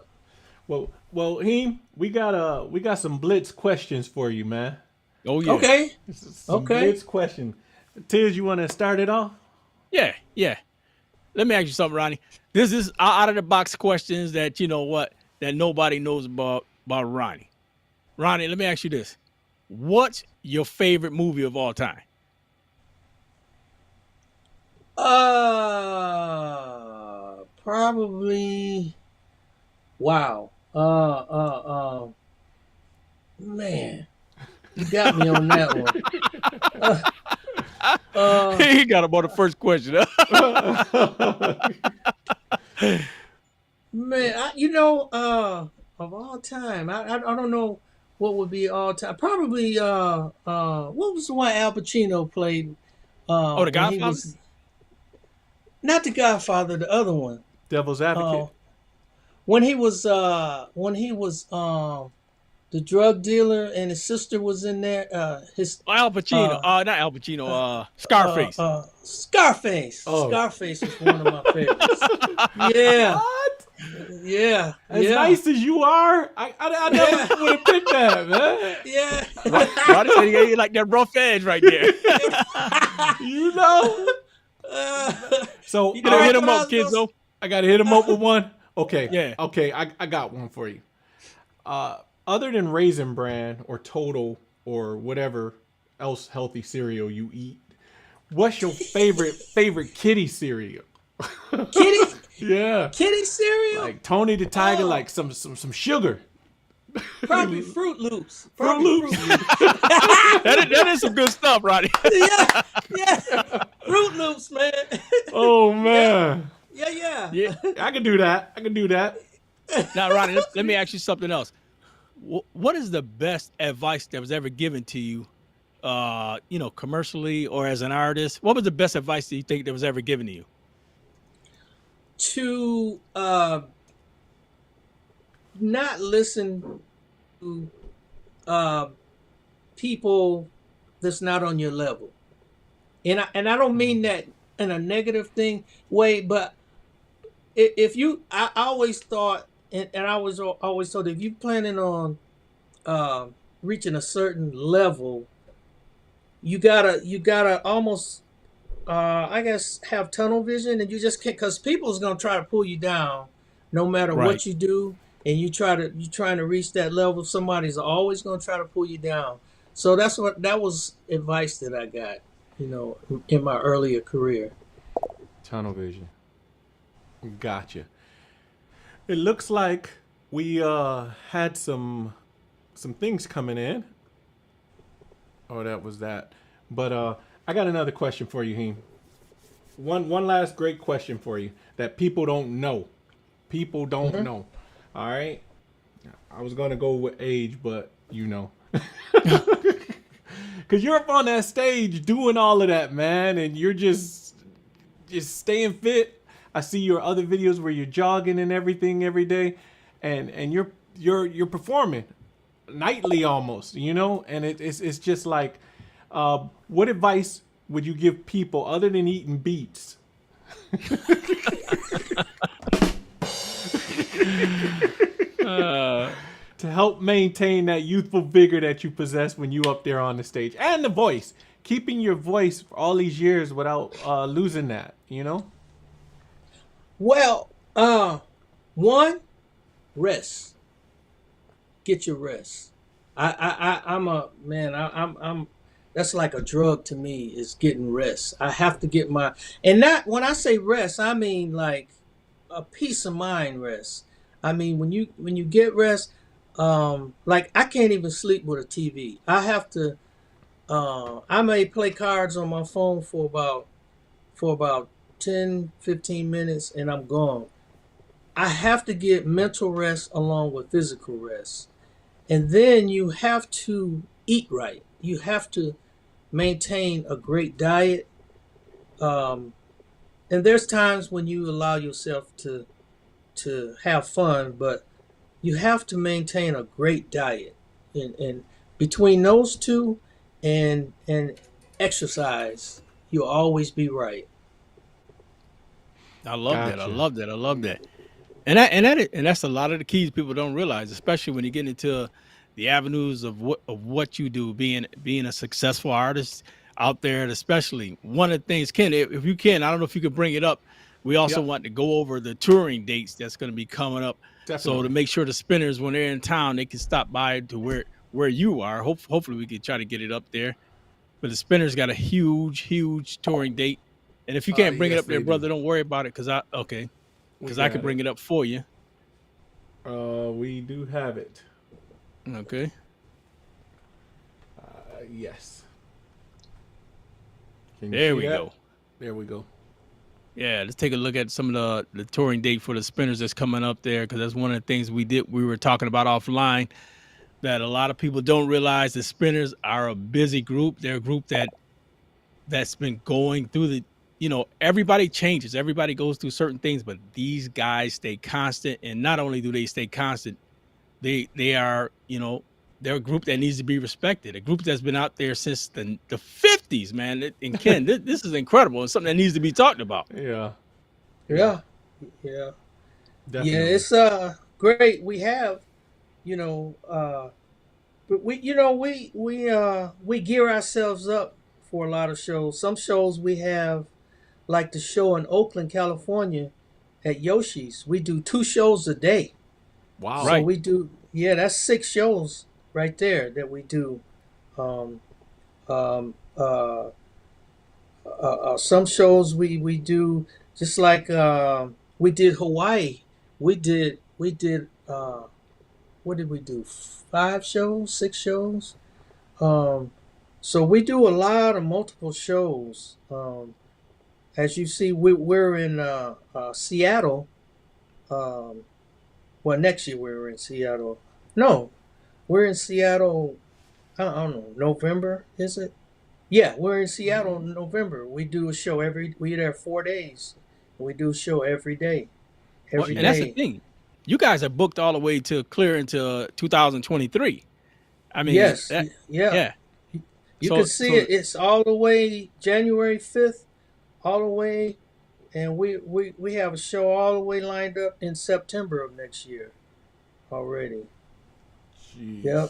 S1: Well, Heem, we got some blitz questions for you, man.
S2: Oh yeah.
S3: Okay.
S1: Some blitz question. Tiz, you want to start it off?
S2: Yeah. Let me ask you something, Ronnie. This is out of the box questions that you know what. That nobody knows about Ronnie. Ronnie, let me ask you this. What's your favorite movie of all time?
S3: Probably wow. Man. You got me on that one.
S2: He got him on the first question.
S3: Man, of all time. I don't know what would be all time. Probably what was the one Al Pacino played
S2: Oh, The
S3: when he
S2: Godfather.
S3: was not the Godfather, the other one.
S1: Devil's
S3: Uh,
S1: Advocate.
S3: when he was the drug dealer and his sister was in there. His
S2: Oh, Al Pacino.
S3: uh,
S2: Not Al Pacino. Scarface.
S3: Scarface.
S1: Oh.
S3: Scarface was one of my favorites. Yeah,
S1: What?
S3: yeah,
S1: As
S3: yeah,
S1: nice as you are, I never would have picked that, man.
S3: yeah.
S2: Roddy said he like that rough edge right there.
S1: You know. So
S3: You
S2: Hit,
S3: know
S2: hit
S3: what
S2: him
S3: I
S2: up,
S3: was
S2: kids.
S3: gonna
S2: Though.
S1: I gotta hit him up with one. Okay.
S2: Yeah.
S1: Okay. I got one for you. Other than Raisin Bran or Total or whatever else healthy cereal you eat, what's your favorite kitty cereal?
S3: Kitty
S1: Yeah.
S3: Kitty cereal?
S1: Like Tony the Tiger,
S3: Oh.
S1: like some sugar.
S3: Probably Fruit Loops.
S1: Fruit
S3: Probably
S1: Loops.
S2: That is some good stuff, Roddy.
S3: Yeah, yeah. Fruit Loops, man.
S1: Oh man.
S3: Yeah.
S2: Yeah.
S1: I can do that.
S2: Now, Roddy, let me ask you something else. What is the best advice that was ever given to you, commercially or as an artist? What was the best advice that you think that was ever given to you?
S3: To not listen to people that's not on your level. And I don't mean that in a negative thing way, but if you, I always thought, and I was always told, if you planning on reaching a certain level, you gotta almost, I guess, have tunnel vision, and you just can't, because people's gonna try to pull you down, no matter
S2: Right.
S3: what you do, and you trying to reach that level. Somebody's always gonna try to pull you down. So that was advice that I got, in my earlier career.
S1: Tunnel vision. Gotcha. It looks like we had some things coming in. Oh, that was that. But I got another question for you, Heem. One last great question for you that people don't know. People don't know. All right. I was gonna go with age, but you know. Cause you're up on that stage doing all of that, man, and you're just staying fit. I see your other videos where you're jogging and everything every day, and you're performing nightly almost, and it's just like, what advice would you give people other than eating beets? To help maintain that youthful vigor that you possess when you up there on the stage, and the voice, keeping your voice for all these years without losing that,
S3: Well, one, rest. Get your rest. I'm a man. I'm. That's like a drug to me. Is getting rest. I have to get my, and not when I say rest, I mean like a peace of mind rest. I mean when you get rest, like I can't even sleep with a TV. I have to. I may play cards on my phone for about 10, 15 minutes, and I'm gone. I have to get mental rest along with physical rest. And then you have to eat right. You have to maintain a great diet. And there's times when you allow yourself to have fun, but you have to maintain a great diet. And between those two and exercise, you'll always be right.
S2: I love that. I
S1: Gotcha.
S2: love that. I love that. And that's a lot of the keys people don't realize, especially when you get into the avenues of what you do, being a successful artist out there. And especially one of the things, Ken, if you can, I don't know if you could bring it up. We also
S1: Yep.
S2: want to go over the touring dates that's going to be coming up. So
S1: Definitely.
S2: to make sure the spinners, when they're in town, they can stop by to where you are. Hopefully we can try to get it up there. But the spinners got a huge touring date. And if you can't bring it
S1: yes,
S2: up there,
S1: they do.
S2: brother, don't worry about it because I can bring it up for you.
S1: We do have it.
S2: Okay.
S1: Yes. Can you
S2: There
S1: see
S2: we
S1: that?
S2: go.
S1: There we go.
S2: Yeah, let's take a look at some of the touring date for the Spinners that's coming up there, because that's one of the things we were talking about offline, that a lot of people don't realize the Spinners are a busy group. They're a group that's been going through everybody changes, everybody goes through certain things, but these guys stay constant. And not only do they stay constant, they are, they're a group that needs to be respected, a group that's been out there since the 50s, man. And Ken, this is incredible and something that needs to be talked about.
S1: Yeah.
S3: Yeah. Yeah.
S1: Definitely.
S3: Yeah, it's great. We have, you know, but we gear ourselves up for a lot of shows. Some shows we have, like the show in Oakland, California at Yoshi's. We do 2 shows a day.
S1: Wow.
S3: So
S2: Right.
S3: we do, yeah, that's 6 shows right there that we do. Um, um, uh, some shows we do just like we did Hawaii. We did what did we do? 5 shows, 6 shows. Um, so we do a lot of multiple shows. As you see, we're in Seattle. Um, well, next year we're in Seattle. No, we're in Seattle. I don't know. November, is it? Yeah, we're in Seattle in November. We do a show we there 4 days. We do a show every day.
S2: Well,
S3: Every
S2: and that's the
S3: day.
S2: thing. You guys are booked all the way to clear into 2023. I mean,
S3: Yes. Yeah.
S2: yeah.
S3: You
S2: So
S3: can see it. It's all the way January 5th, all the way, and we have a show all the way lined up in September of next year already.
S1: Jeez.
S3: Yep.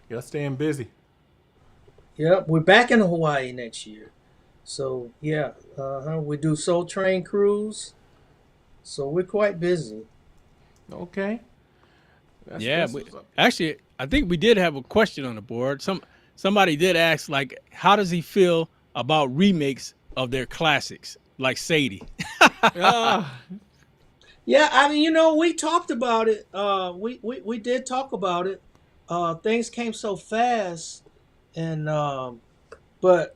S1: You're staying busy.
S3: Yep. We're back in Hawaii next year. So yeah, we do Soul Train cruise. So we're quite busy.
S1: Okay.
S2: yeah,
S1: That's what's up.
S2: actually, I think we did have a question on the board. Somebody did ask, like, how does he feel about remakes of their classics, like Sadie?
S1: Ah,
S3: Yeah, I mean, we talked about it. We did talk about it. Things came so fast, and but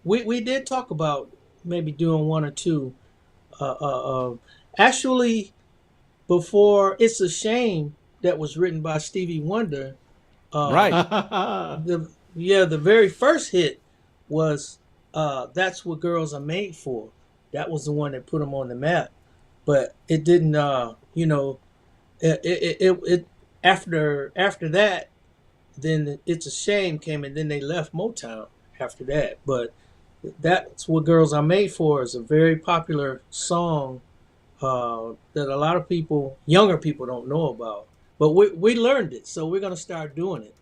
S3: we did talk about maybe doing 1 or 2. Uh, uh, uh, Actually, before "It's a Shame" that was written by Stevie Wonder,
S2: Right.
S3: the very first hit was "That's What Girls Are Made For." That was the one that put them on the map. But it didn't. It after that, then "It's a Shame" came, and then they left Motown after that. But "That's What Girls Are Made For" is a very popular song that a lot of people, younger people, don't know about. But we learned it, so we're gonna start doing it.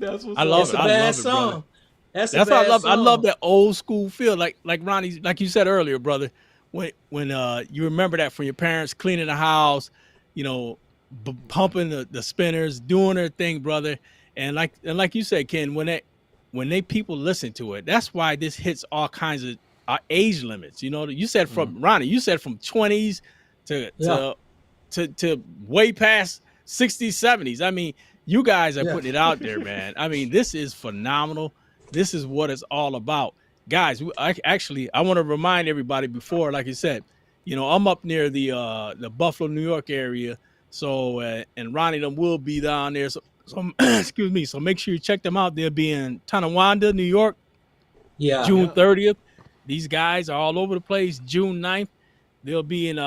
S1: That's what's
S2: I
S1: up.
S2: love
S3: It's
S2: it.
S3: a
S2: I
S3: bad
S2: love it, brother.
S3: song. That's a
S2: That's what I
S3: bad
S2: love. I love
S3: song.
S2: that old school feel, like Ronnie, like you said earlier, brother. When you remember that from your parents cleaning the house, you know, pumping the spinners, doing their thing, brother. And like you said, Ken, when they people listen to it, that's why this hits all kinds of age limits. You said from Ronnie, you said from 20s to
S3: Yeah,
S2: to way past 60s, 70s. I mean, you guys are
S3: yeah,
S2: putting it out there, man. I mean, this is phenomenal. This is what it's all about. Guys, I want to remind everybody before, like you said, I'm up near the Buffalo, New York area. So, and Ronnie them will be down there. So excuse me. So make sure you check them out. They'll be in Tonawanda, New York,
S3: yeah.
S2: June
S1: Yeah.
S2: 30th. These guys are all over the place. June 9th, they'll be in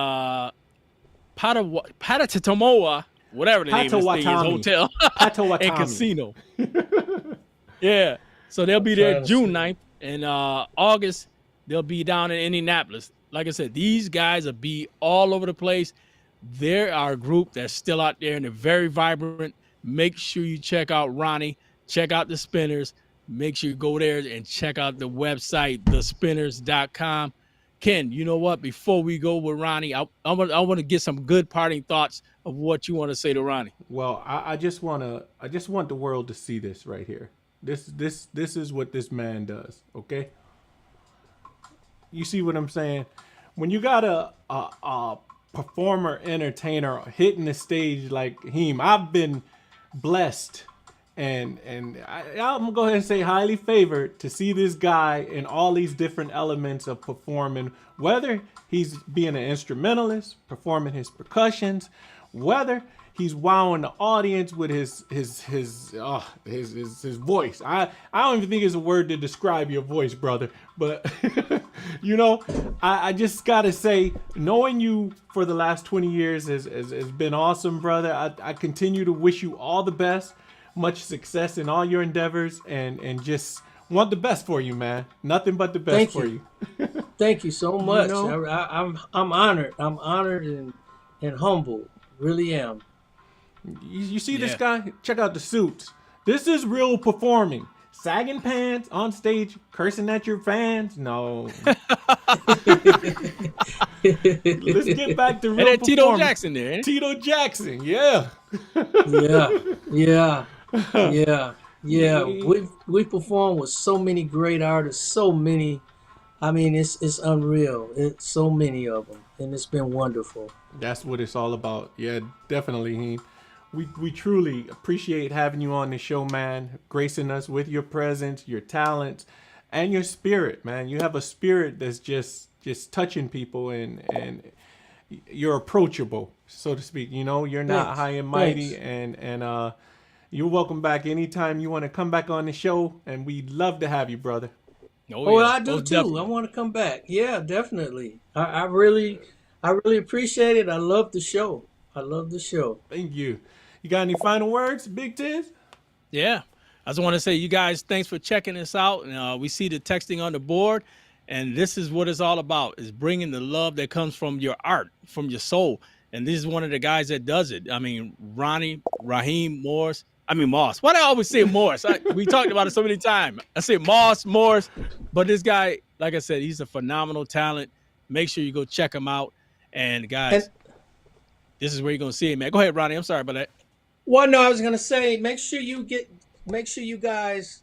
S2: Patatamoa, whatever the name of this thing is,
S1: Potawatomi.
S2: hotel and
S1: Potawatomi.
S2: casino. Yeah. So they'll be there
S3: Trying to
S2: June
S3: see.
S2: 9th. And August, they'll be down in Indianapolis. Like I said, these guys will be all over the place. There are a group that's still out there and they're very vibrant. Make sure you check out Ronnie, check out the Spinners. Make sure you go there and check out the website, thespinners.com. Ken, you know what? Before we go with Ronnie, I want to get some good parting thoughts of what you want to say to Ronnie.
S1: Well, I just want the world to see this right here. This is what this man does. Okay. You see what I'm saying? When you got a performer, entertainer hitting the stage like him, I've been blessed I'm gonna go ahead and say highly favored to see this guy in all these different elements of performing, whether he's being an instrumentalist, performing his percussions, whether he's wowing the audience with his voice. I don't even think it's a word to describe your voice, brother. But you know, I just gotta say, knowing you for the last 20 years has been awesome, brother. I continue to wish you all the best, much success in all your endeavors, and just want the best for you, man. Nothing but the best
S3: Thank
S1: for
S3: you.
S1: you.
S3: Thank you so much.
S1: know?
S3: I'm honored. I'm honored and humbled. Really am.
S1: You see this
S2: Yeah.
S1: guy? Check out the suits. This is real performing. Sagging pants on stage, cursing at your fans. No. Let's get back to
S2: And
S1: real
S2: that Tito
S1: performing.
S2: Jackson there, ain't it?
S1: Tito Jackson, yeah.
S3: Yeah. Yeah. We performed with so many great artists, so many. I mean, it's unreal. It's so many of them, and it's been wonderful.
S1: That's what it's all about. Yeah, definitely, Heen. We truly appreciate having you on the show, man. Gracing us with your presence, your talents, and your spirit, man. You have a spirit that's just touching people, and you're approachable, so to speak. You know, you're not
S3: Thanks.
S1: high and mighty,
S3: Thanks.
S1: and you're welcome back anytime you want to come back on the show, and we'd love to have you, brother.
S3: Oh,
S2: yeah,
S3: I do
S2: most
S3: too.
S2: definitely.
S3: I want to come back. Yeah, definitely. I really appreciate it. I love the show. I love the show.
S1: Thank you. You got any final words, Big Tiz?
S2: Yeah. I just want to say, you guys, thanks for checking us out. And we see the texting on the board. And this is what it's all about, is bringing the love that comes from your art, from your soul. And this is one of the guys that does it. I mean, Ronnie Raheem Moss. Why do I always say Morris? We talked about it so many times. I say Morris. But this guy, like I said, he's a phenomenal talent. Make sure you go check him out. And guys,
S3: And
S2: this is where you're going to see it, man. Go ahead, Ronnie. I'm sorry about that.
S3: well, no, I was gonna say, make sure you guys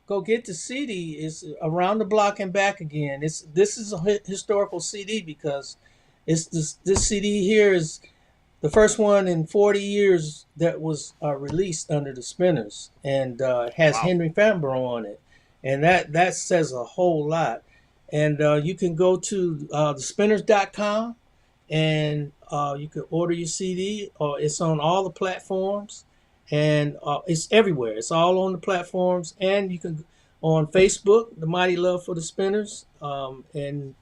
S3: go get the CD. It's Around the Block and Back Again. This is a historical CD because it's this CD here is the first one in 40 years that was released under the Spinners, and it has
S2: Wow.
S3: Henry Fambro on it, and that says a whole lot. And you can go to thespinners.com, and you can order your CD. It's on all the platforms, and it's everywhere. It's all on the platforms, and you can on Facebook, The Mighty Love for the Spinners, and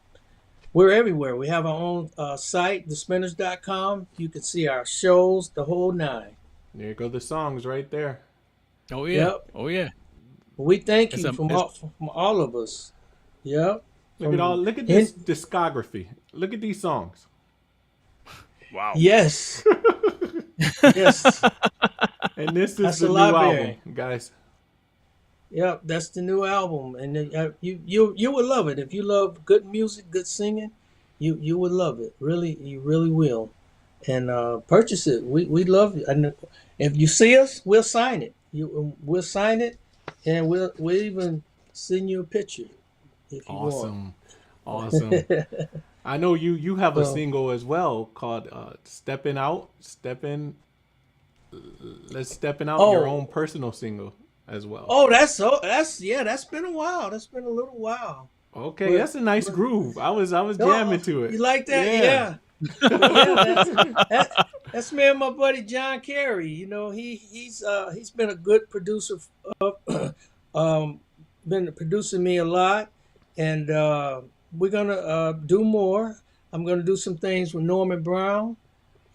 S3: we're everywhere. We have our own site, thespinners.com. You can see our shows, the whole nine.
S1: There go the songs right there.
S2: Oh, yeah.
S3: Yep.
S2: Oh, yeah.
S3: We thank
S2: It's
S3: you
S2: a-
S3: from
S2: it's-
S3: all of us. Yep.
S1: Look at this discography. Look at these songs.
S2: Wow.
S3: Yes. Yes.
S1: And this is
S3: That's
S1: the
S3: a
S1: new
S3: library.
S1: album, guys.
S3: Yep, that's the new album, and you would love it if you love good music, good singing. You would love it. Really, you really will. And purchase it. We love it. And if you see us, we'll sign it. We'll sign it, and we'll even send you a picture if you want.
S1: Awesome. I know you have a
S3: So-
S1: single as well called Stepping Out. Let's Stepping Out, your
S3: Oh.
S1: own personal single as well.
S3: Oh, that's been a while. That's been a little while.
S1: Okay,
S3: But-
S1: that's a nice groove. I was jamming to it.
S3: You like that?
S1: Yeah.
S3: Yeah. That's me and my buddy John Carey. You know, he's been a good producer. Been producing me a lot, and we're gonna do more. I'm gonna do some things with Norman Brown.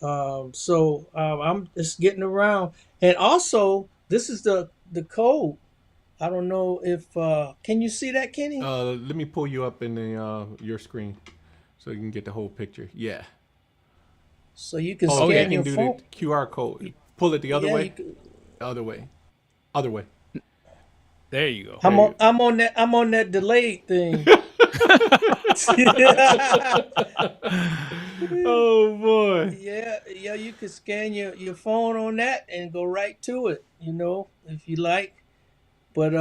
S3: So I'm just getting around, and also this is the code. I don't know if can you see that, Kenny?
S1: Let me pull you up in the your screen so you can get the whole picture. Yeah.
S3: So you can
S1: Oh,
S3: scan
S1: yeah, you
S3: your
S1: can do
S3: phone.
S1: the QR code. Pull it the other
S3: Yeah,
S1: way.
S3: you can-
S1: Other way. Other way.
S2: There you go.
S3: I'm
S1: There
S3: on. I'm on that delayed thing.
S1: Oh boy.
S3: Yeah. You can scan your phone on that and go right to it. You know, if you like. But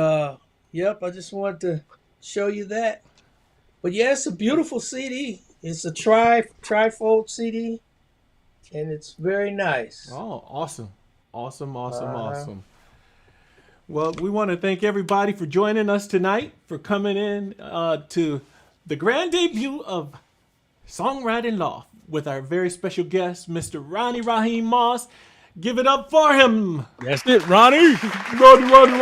S3: yep. I just wanted to show you that. But yeah, it's a beautiful CD. It's a trifold CD, and it's very nice.
S1: Oh, awesome.
S3: Uh-huh.
S1: Awesome. Well, we want to thank everybody for joining us tonight, for coming in to the grand debut of Songwriting Loft with our very special guest, Mr. Ronnie Raheem Moss. Give it up for him.
S2: That's it, Ronnie.
S1: Ronnie.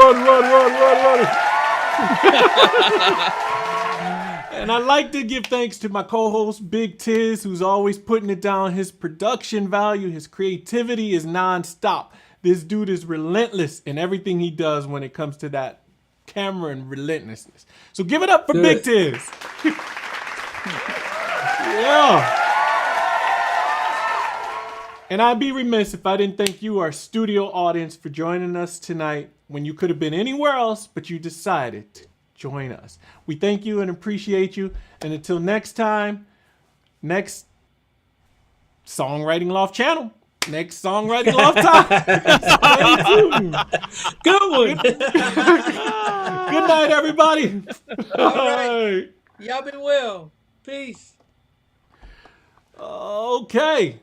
S1: And I'd like to give thanks to my co-host, Big Tiz, who's always putting it down. His production value, his creativity is nonstop. This dude is relentless in everything he does when it comes to that camera and relentlessness. So give it up for Big Tiz. Yeah. And I'd be remiss if I didn't thank you, our studio audience, for joining us tonight when you could have been anywhere else, but you decided to join us. We thank you and appreciate you. And until next time, next Songwriting Loft channel, next Songwriting Loft time.
S3: Good one.
S1: Good night, everybody.
S3: All right. Y'all be well. Peace.
S1: Okay.